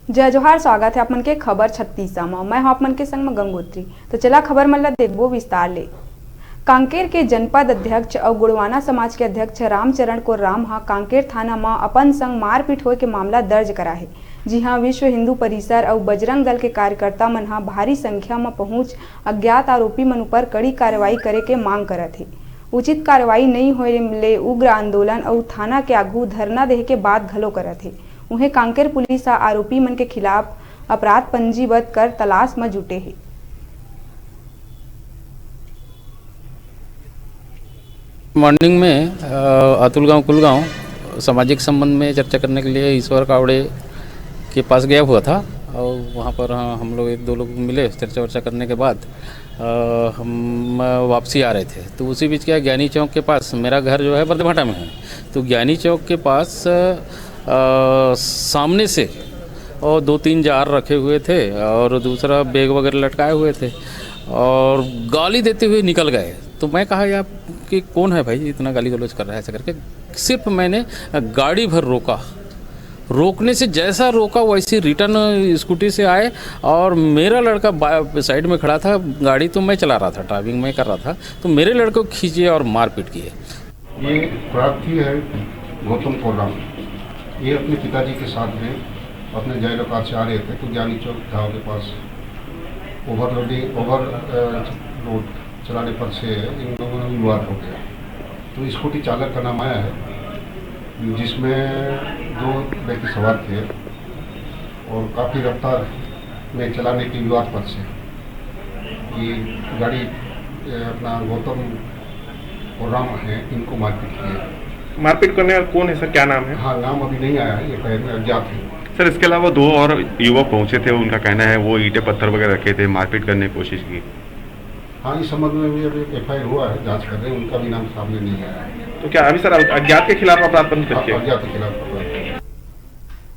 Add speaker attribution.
Speaker 1: जय जोहार। स्वागत है आपमन के खबर 36 में। मैं हूं आपमन के संग में गंगोत्री। तो चला खबर मन ला देखबो विस्तार ले। कांकेर के जनपद अध्यक्ष और गुड़वाना समाज के अध्यक्ष रामचरण को राम हा कांकेर थाना में अपन संग मारपीट होए के मामला दर्ज करा है। जी हाँ, विश्व हिंदू परिसर और बजरंग दल के कार्यकर्ता मन हा भारी संख्या में पहुंच अज्ञात आरोपी मन ऊपर कड़ी कार्रवाई करे के मांग करत है। उचित कार्रवाई नहीं होए ले उग्र आंदोलन और थाना के आगू धरना देहे के बात घलो करत है। उन्हें कांकेर पुलिस आरोपी मन के खिलाफ अपराध पंजीबद्ध कर तलाश में जुटे है।
Speaker 2: मॉर्निंग में अतुल गांव कुलगांव सामाजिक संबंध में चर्चा करने के लिए ईश्वर कावड़े के पास गया हुआ था और वहाँ पर हम लोग एक दो लोग मिले। चर्चा वर्चा करने के बाद हम वापसी आ रहे थे, तो उसी बीच क्या ज्ञानी चौक के पास, मेरा घर जो है बर्दभाटा में है, तो ज्ञानी चौक के पास सामने से और 2-3 जार रखे हुए थे और दूसरा बैग वगैरह लटकाए हुए थे और गाली देते हुए निकल गए। तो मैं कहा यार कि कौन है भाई इतना गाली गलौज कर रहा है ऐसा करके। सिर्फ मैंने गाड़ी भर रोका, रोकने से जैसा रोका वैसे रिटर्न स्कूटी से आए और मेरा लड़का साइड में खड़ा था, गाड़ी तो मैं चला रहा था, ड्राइविंग मैं कर रहा था, तो मेरे लड़के को खींचे और मारपीट किए।
Speaker 3: ये प्रार्थी है गौतम कोराम, ये अपने पिताजी के साथ में अपने जयलोकात से आ रहे थे, तो ज्ञानी चौक गाँव के पास ओवर रोड चलाने पर से इन लोगों में विवाद हो गया। तो स्कूटी चालक का नाम आया है, जिसमें 2 व्यक्ति सवार थे और काफ़ी रफ्तार में चलाने के विवाद पर से ये गाड़ी अपना गौतम और राम है, इनको मारपीट किए।
Speaker 4: मारपीट करने वाला कौन है सर, क्या नाम है?
Speaker 3: हाँ, नाम अभी नहीं आया है, ये एफआईआर में अज्ञात है
Speaker 4: सर। इसके अलावा 2 और युवक पहुंचे थे, उनका कहना है वो ईंटें पत्थर वगैरह रखे थे, मारपीट करने की कोशिश की।
Speaker 3: हाँ, इस संबंध में भी अभी एफआईआर हुआ है, जांच कर रहे हैं, उनका भी नाम सामने नहीं आया है।
Speaker 4: तो क्या अभी सर अज्ञात के खिलाफ अपराध पंजीबद्ध किया?
Speaker 3: अज्ञात के खिलाफ